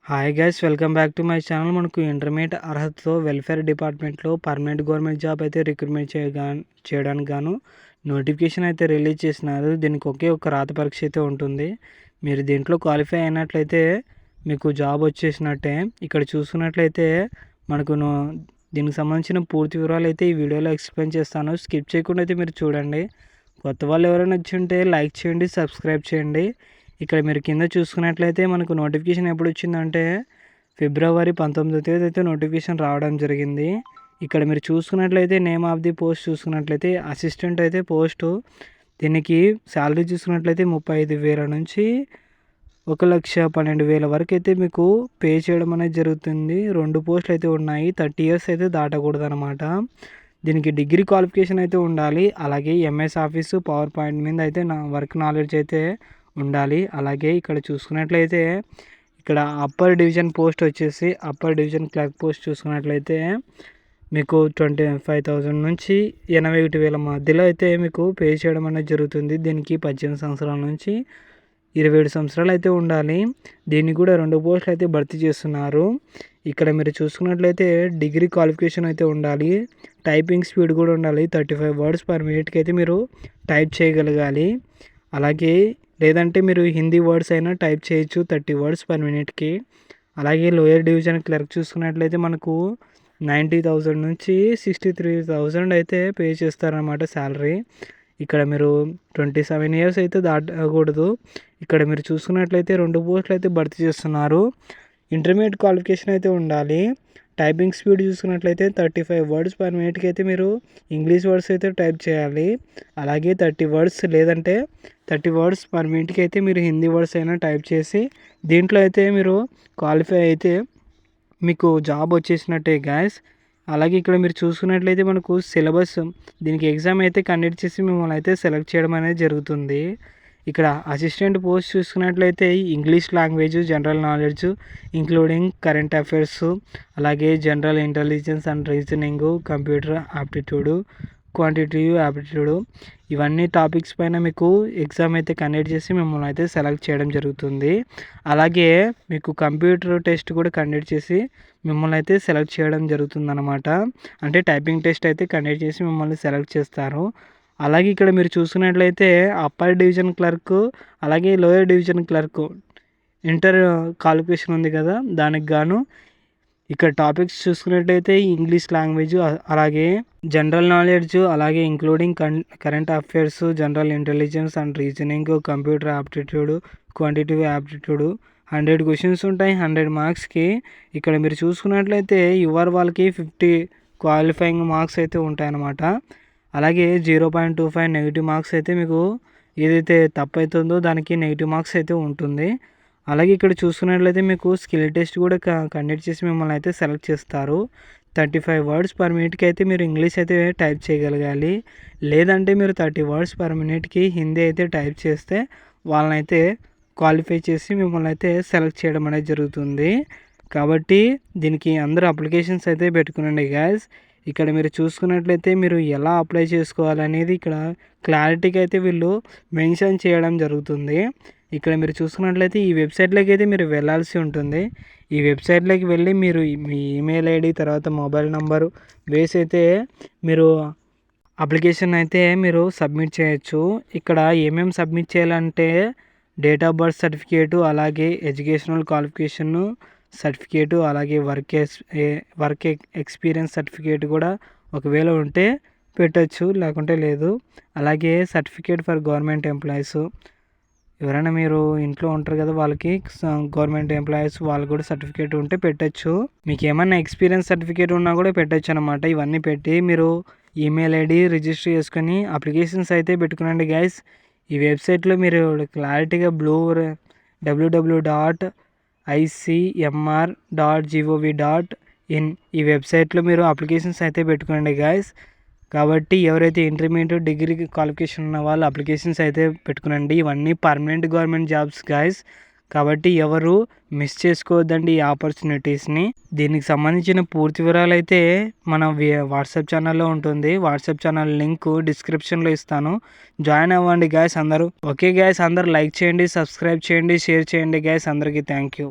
Hi guys, welcome back to my channel. మనకు intermediate అర్హతతో welfare డిపార్ట్మెంట్లో పర్మనెంట్ గవర్నమెంట్ జాబ్ అయితే రిక్రూట్మెంట్ చేయడానికి గాను నోటిఫికేషన్ అయితే రిలీజ్ చేసినారు. దీనికి ఒకే ఒక రాత పరీక్ష అయితే ఉంటుంది. మీరు దీంట్లో క్వాలిఫై అయినట్లయితే మీకు జాబ్ వచ్చేసినట్టే. ఇక్కడ చూసుకున్నట్లయితే మనకు దీనికి సంబంధించిన పూర్తి వివరాలు అయితే ఈ వీడియోలో ఎక్స్ప్లెయిన్ చేస్తాను. స్కిప్ చేయకుండా అయితే మీరు చూడండి. కొత్త వాళ్ళు ఎవరైనా వచ్చి ఉంటే లైక్ చేయండి, సబ్స్క్రైబ్ చేయండి. ఇక్కడ మీరు కింద చూసుకున్నట్లయితే మనకు నోటిఫికేషన్ ఎప్పుడు వచ్చిందంటే ఫిబ్రవరి 19వ తేదీ అయితే నోటిఫికేషన్ రావడం జరిగింది. ఇక్కడ మీరు చూసుకున్నట్లయితే నేమ్ ఆఫ్ ది పోస్ట్ చూసుకున్నట్లయితే అసిస్టెంట్ అయితే పోస్టు. దీనికి శాలరీ చూసుకున్నట్లయితే 35,000 నుంచి 1,12,000 వరకు అయితే మీకు పే చేయడం అనేది జరుగుతుంది. 2 పోస్టులు అయితే ఉన్నాయి. 30 ఇయర్స్ అయితే దాటకూడదు అనమాట. దీనికి డిగ్రీ క్వాలిఫికేషన్ అయితే ఉండాలి. అలాగే ఎంఎస్ ఆఫీసు, పవర్ పాయింట్ మీద అయితే వర్క్ నాలెడ్జ్ అయితే ఉండాలి. అలాగే ఇక్కడ చూసుకున్నట్లయితే ఇక్కడ అప్పర్ డివిజన్ పోస్ట్ వచ్చేసి అప్పర్ డివిజన్ క్లర్క్ పోస్ట్ చూసుకున్నట్లయితే మీకు 25,000 నుంచి 81,000 మధ్యలో అయితే మీకు పే చేయడం అనేది జరుగుతుంది. దీనికి 18 సంవత్సరాల నుంచి 27 సంవత్సరాలు అయితే ఉండాలి. దీన్ని కూడా 2 పోస్టులు అయితే భర్తీ చేస్తున్నారు. ఇక్కడ మీరు చూసుకున్నట్లయితే డిగ్రీ క్వాలిఫికేషన్ అయితే ఉండాలి. టైపింగ్ స్పీడ్ కూడా ఉండాలి. 35 వర్డ్స్ పర్ మినిట్కి అయితే మీరు టైప్ చేయగలగాలి. అలాగే లేదంటే మీరు హిందీ వర్డ్స్ అయినా టైప్ చేయొచ్చు 30 వర్డ్స్ పర్ మినిట్కి. అలాగే లోయర్ డివిజన్ క్లర్క్ చూసుకున్నట్లయితే మనకు 90,000 నుంచి 63,000 అయితే పే చేస్తారనమాట శాలరీ. ఇక్కడ మీరు 27 ఇయర్స్ అయితే దాటకూడదు. ఇక్కడ మీరు చూసుకున్నట్లయితే 2 పోస్టులు అయితే భర్తీ చేస్తున్నారు. ఇంటర్మీడియట్ క్వాలిఫికేషన్ అయితే ఉండాలి. టైపింగ్ స్పీడ్ చూసుకున్నట్లయితే 35 వర్డ్స్ పర్ మినిట్కి అయితే మీరు ఇంగ్లీష్ వర్డ్స్ అయితే టైప్ చేయాలి. అలాగే 30 వర్డ్స్ లేదంటే 30 వర్డ్స్ పర్ మినిట్కి అయితే మీరు హిందీ వర్డ్స్ అయినా టైప్ చేసి దీంట్లో అయితే మీరు క్వాలిఫై అయితే మీకు జాబ్ వచ్చేసినట్టే గాయస్. అలాగే ఇక్కడ మీరు చూసుకున్నట్లయితే మనకు సిలబస్ దీనికి ఎగ్జామ్ అయితే కండక్ట్ చేసి మిమ్మల్ని అయితే సెలెక్ట్ చేయడం అనేది జరుగుతుంది. ఇక్కడ అసిస్టెంట్ పోస్ట్ చూసుకున్నట్లయితే English language, general knowledge including current affairs, అలాగే general intelligence and reasoning, computer aptitude, quantitative aptitude ఇవన్నీ టాపిక్స్ పైన మీకు ఎగ్జామ్ అయితే కండక్ట్ చేసి మిమ్మల్ని అయితే సెలెక్ట్ చేయడం జరుగుతుంది. అలాగే మీకు కంప్యూటర్ టెస్ట్ కూడా కండక్ట్ చేసి మిమ్మల్ని అయితే సెలెక్ట్ చేయడం జరుగుతుందన్నమాట. అంటే టైపింగ్ టెస్ట్ అయితే కండక్ట్ చేసి మిమ్మల్ని సెలెక్ట్ చేస్తారు. అలాగే ఇక్కడ మీరు చూసుకున్నట్లయితే అప్పర్ డివిజన్ క్లర్క్ అలాగే lower division clerk inter qualification ఉంది కదా, దానికి గాను ఇక్కడ టాపిక్స్ చూసుకున్నట్లయితే ఇంగ్లీష్ లాంగ్వేజ్, అలాగే జనరల్ నాలెడ్జ్, అలాగే including current affairs, general intelligence and reasoning, computer aptitude, quantitative aptitude 100 questions ఉంటాయి 100 మార్క్స్కి. ఇక్కడ మీరు చూసుకున్నట్లయితే వాళ్ళకి 50 క్వాలిఫైయింగ్ మార్క్స్ అయితే ఉంటాయన్నమాట. అలాగే 0.25 నెగిటివ్ మార్క్స్ అయితే మీకు ఏదైతే తప్పు అవుతుందో దానికి నెగిటివ్ మార్క్స్ అయితే ఉంటుంది. అలాగే ఇక్కడ చూసుకున్నట్లయితే మీకు స్కిల్ టెస్ట్ కూడా కండక్ట్ చేసి మిమ్మల్ని అయితే సెలెక్ట్ చేస్తారు. 35 వర్డ్స్ పర్ మినిట్కి అయితే మీరు ఇంగ్లీష్ అయితే టైప్ చేయగలగాలి. లేదంటే మీరు 30 వర్డ్స్ పర్ మినిట్కి హిందీ అయితే టైప్ చేస్తే వాళ్ళనైతే క్వాలిఫై చేసి మిమ్మల్ని అయితే సెలెక్ట్ చేయడం అనేది జరుగుతుంది. కాబట్టి దీనికి అందరూ అప్లికేషన్స్ అయితే పెట్టుకునండి గాయస్. ఇక్కడ మీరు చూసుకున్నట్లయితే మీరు ఎలా అప్లై చేసుకోవాలనేది ఇక్కడ క్లారిటీగా అయితే వీళ్ళు మెన్షన్ చేయడం జరుగుతుంది. ఇక్కడ మీరు చూసుకున్నట్లయితే ఈ వెబ్సైట్లోకి అయితే మీరు వెళ్ళాల్సి ఉంటుంది. ఈ వెబ్సైట్లోకి వెళ్ళి మీరు మీ ఈమెయిల్ ఐడి తర్వాత మొబైల్ నంబరు వేసి అయితే మీరు అప్లికేషన్ అయితే మీరు సబ్మిట్ చేయొచ్చు. ఇక్కడ ఏమేమి సబ్మిట్ చేయాలంటే డేట్ ఆఫ్ బర్త్ సర్టిఫికేటు, అలాగే ఎడ్యుకేషనల్ క్వాలిఫికేషన్ సర్టిఫికేటు, అలాగే వర్క్ ఎక్స్పీరియన్స్ సర్టిఫికేట్ కూడా ఒకవేళ ఉంటే పెట్టచ్చు, లేకుంటే లేదు. అలాగే సర్టిఫికేట్ ఫర్ గవర్నమెంట్ ఎంప్లాయీస్, ఎవరైనా మీరు ఇంట్లో ఉంటారు కదా వాళ్ళకి గవర్నమెంట్ ఎంప్లాయీస్ వాళ్ళు కూడా సర్టిఫికేట్ ఉంటే పెట్టచ్చు. మీకు ఏమైనా ఎక్స్పీరియన్స్ సర్టిఫికేట్ ఉన్నా కూడా పెట్టచ్చు అనమాట. ఇవన్నీ పెట్టి మీరు ఈమెయిల్ ఐడి రిజిస్టర్ చేసుకొని అప్లికేషన్స్ అయితే పెట్టుకునండి గైస్. ఈ వెబ్సైట్లో మీరు క్లారిటీగా www.icmr.gov.in ఈ వెబ్సైట్లో మీరు అప్లికేషన్స్ అయితే పెట్టుకోండి గాయస్. కాబట్టి ఎవరైతే ఇంటర్మీడియట్ డిగ్రీ క్వాలిఫికేషన్ ఉన్న వాళ్ళు అప్లికేషన్స్ అయితే పెట్టుకునండి. ఇవన్నీ పర్మనెంట్ గవర్నమెంట్ జాబ్స్ గాయస్. కాబట్టి ఎవరు మిస్ చేసుకోవద్దండి ఈ ఆపర్చునిటీస్ని. దీనికి సంబంధించిన పూర్తి వివరాలు అయితే మన వాట్సాప్ ఛానల్లో ఉంటుంది. వాట్సాప్ ఛానల్ లింక్ డిస్క్రిప్షన్లో ఇస్తాను, జాయిన్ అవ్వండి గాయస్ అందరూ. ఓకే గాయస్, అందరూ లైక్ చేయండి, సబ్స్క్రైబ్ చేయండి, షేర్ చేయండి గాయస్. అందరికీ థ్యాంక్ యూ.